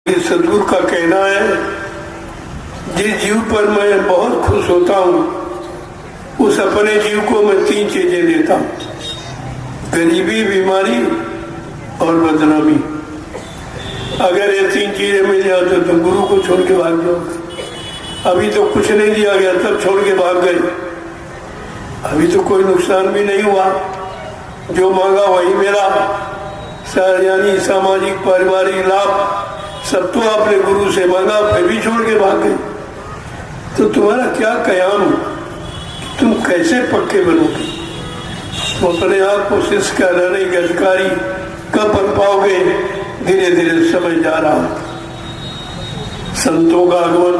सदगुरु का कहना है, जिस जीव पर मैं बहुत खुश होता हूँ उस अपने जीव को मैं 3 चीजें देता हूँ, गरीबी, बीमारी और बदनामी। अगर ये 3 चीजें मिल जाओ तो तुम गुरु को छोड़ के भाग जाओ। अभी तो कुछ नहीं दिया गया तब छोड़ के भाग गए। अभी तो कोई नुकसान भी नहीं हुआ, जो मांगा वही मेरा। यानी सामाजिक पारिवारिक लाभ सब तो आपने गुरु से मांगा, फिर भी छोड़ के भाग गए। तो तुम्हारा क्या कयाम, तुम कैसे पक्के बनोगे? तो अपने आप को शिष्य का रहने के अधिकारी कब बन पाओगे? धीरे धीरे समझ जा रहा। संतों का आगमन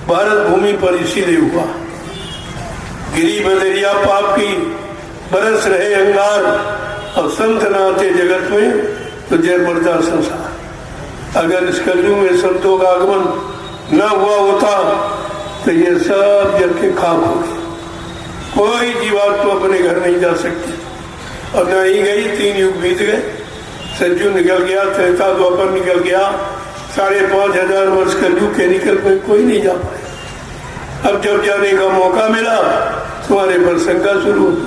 भारत भूमि पर इसीलिए हुआ। गिरी बदरिया पाप की बरस रहे अंगार, और संत नाते जगत में तो जय मरदा संसार। अगर इस कलयुग में संतों का आगमन न हुआ होता तो ये सब जल के खाक हो गए। कोई जीवात्मा तो अपने घर नहीं जा सकती, और न ही गई। 3 युग बीत गए, सज्जू निकल गया, त्रेता द्वापर निकल गया, 5,500 वर्ष कलयुग के निकल पे कोई नहीं जा पाए। अब जब जाने का मौका मिला तुम्हारे पर शंका शुरू होती।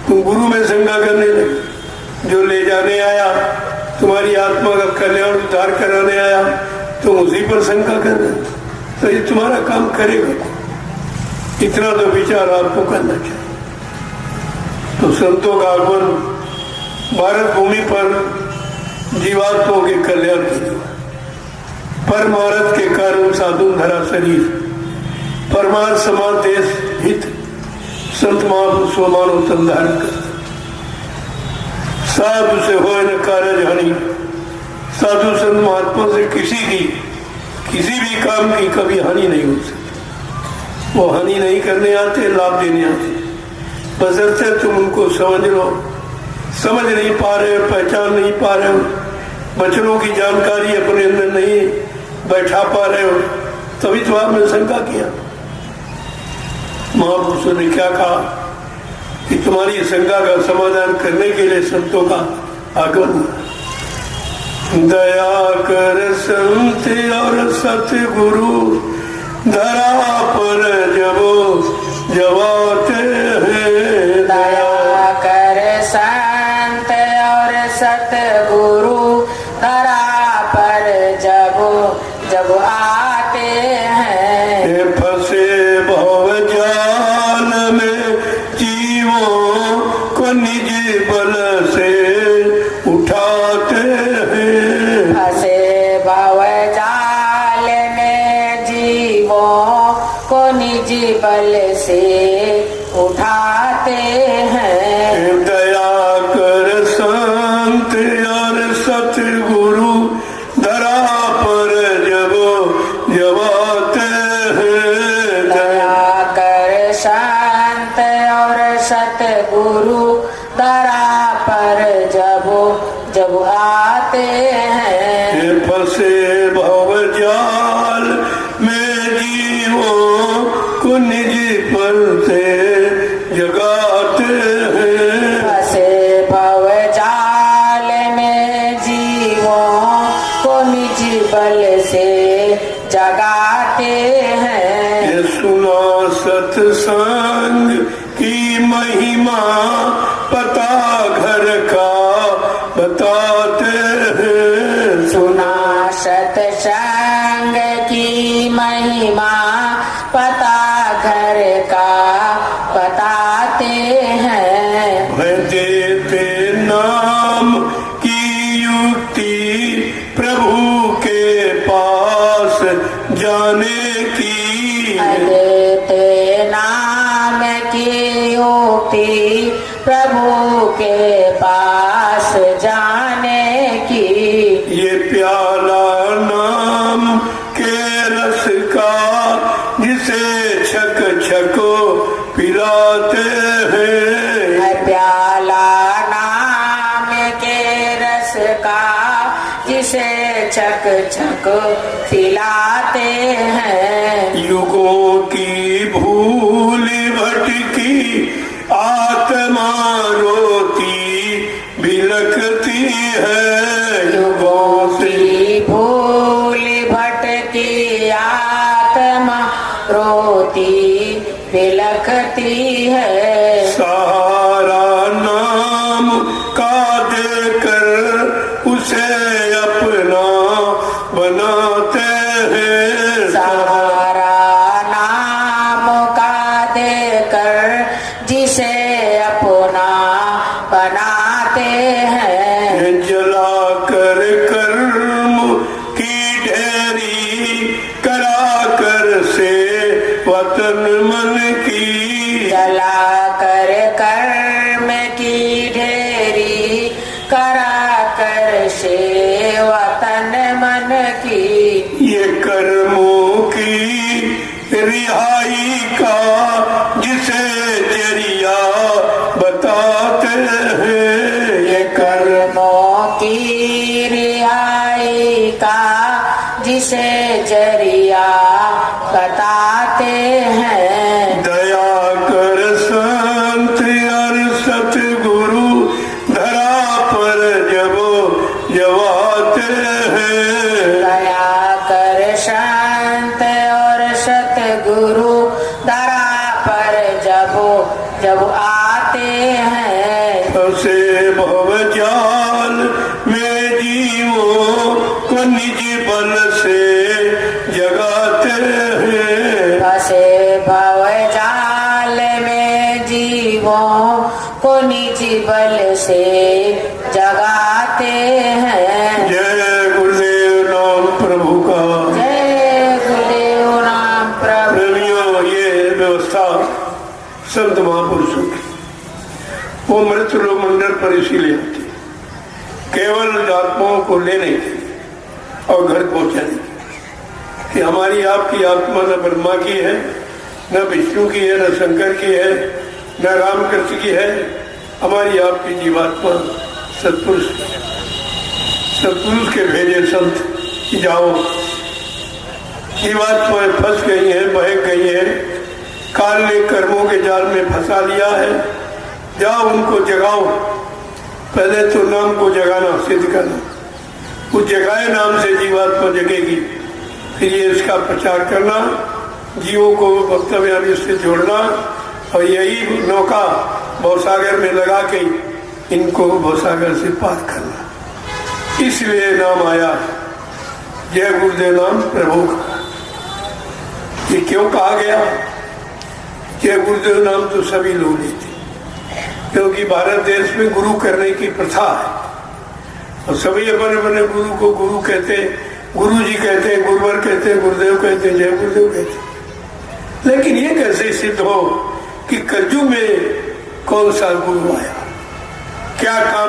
तुम गुरु में शंका करने लगे। जो ले जाने आया, तुम्हारी आत्मा का कल्याण उद्धार कराने आया, तुम उसी पर शंका कर रहे हो, तो ये तुम्हारा काम करेगा? इतना तो विचार आपको करना चाहिए। तो संतों का आगमन भारत भूमि पर जीवात्माओं के कल्याण के लिए, परमार्थ के कारण साधु धरा शरीर, परमार्थ समाज देश हित, संत महापुरुष मानव तन धारण कर। साधु से हो न कार्य हानि। साधु संत महात्मा से किसी भी काम की कभी हानि नहीं हो सकती। वो हानि नहीं करने आते, लाभ देने आते। बशर्ते तुम उनको समझ लो। समझ नहीं पा रहे हो, पहचान नहीं पा रहे हो, वचनों की जानकारी अपने अंदर नहीं बैठा पा रहे हो, तभी तो आपने शंका किया। महापुरुषों ने क्या कहा कि तुम्हारी शंका का समाधान करने के लिए संतों का आगमन। दया कर संत और सतगुरु धरा पर जब आते हैं। दया कर संत और सतगुरु धरा पर जब आते हैं। फंसे भव जाल में जीवों को निज बल से उठाते हैं। फंसे भव जाल में जीवों को निज बल से उठाते हैं। दया कर संत और सतगुरु धरा पर जब आते हैं। दया कर संत और सतगुरु धरा पर जब आते हैं। फंसे भव जाल में जीवों को निज बल से जगाते हैं। फंसे भव जाल में जीवों को निज बल से जगाते हैं। ये सुना सत्संग की महिमा, पता घर का बताते हैं। सुना सत्संग की महिमा, पता घर का बताते हैं। मैं देते नाम की युक्ति प्रभु के पास जाने की। देते नाम की युक्ति प्रभु के पास जाने की। ये प्याला नाम के रस का जिसे छक छको पिलाते हैं। प्याला नाम के रस का जिसे छक छक पिलाते हैं। युगों की भूल भटकी आत्मा रोती बिलखती है। युगों से भूल की। ये कर्मों की रिहाई का जिसे जरिया बताते हैं। ये कर्मों की रिहाई का जिसे जरिया बताते हैं। दया कर संत और सतगुरु धरा पर जब जवाते हैं। दया कर संत और सतगुरु धरा पर जब जब आते हैं। फंसे भवजाल में जीवों को निज बल से जगाते हैं। फंसे भवजाल में जीवों को निज बल से जगाते हैं। जय गुरुदेव नाम प्रभु का। जय गुरुदेव नाम प्रभु। प्रेमियों, ये व्यवस्था संत महापुरुषों की, वो मृत लोग मंदिर पर इसीलिए होती है, केवल आत्माओं को लेने के लिए और घर पहुंचाने के लिए, कि हमारी आपकी आत्मा न ब्रह्मा की है, न विष्णु की है, न शंकर की है, न रामकृष्ण की है। हमारी आपकी जीवात्मा सत्पुरुष सत्पुरुष के भेजे संत कि जाओ, जीवात्माएं फंस गई हैं, बहक गई हैं, काल ने कर्मों के जाल में फंसा लिया है। जाओ उनको जगाओ। पहले तो नाम को जगाना सिद्ध करना, उस जगाए नाम से जीवात्मा जगेगी। फिर ये इसका प्रचार करना, जीवों को वक्तव्य से जोड़ना, और यही नौका भवसागर में लगा के इनको भवसागर से पार करना। इसलिए नाम आया जय गुरुदेव नाम प्रभु का। ये क्यों कहा गया जय गुरुदेव नाम? तो सभी लोग लेते, क्योंकि भारत देश में गुरु करने की प्रथा है, और सभी अपने अपने गुरु को गुरु कहते हैं, गुरु जी कहते हैं, गुरुवर कहते हैं, गुरुदेव कहते हैं, जय गुरुदेव कहते हैं। लेकिन ये कैसे सिद्ध हो कि कलयुग में कौन सा गुरु आया, क्या काम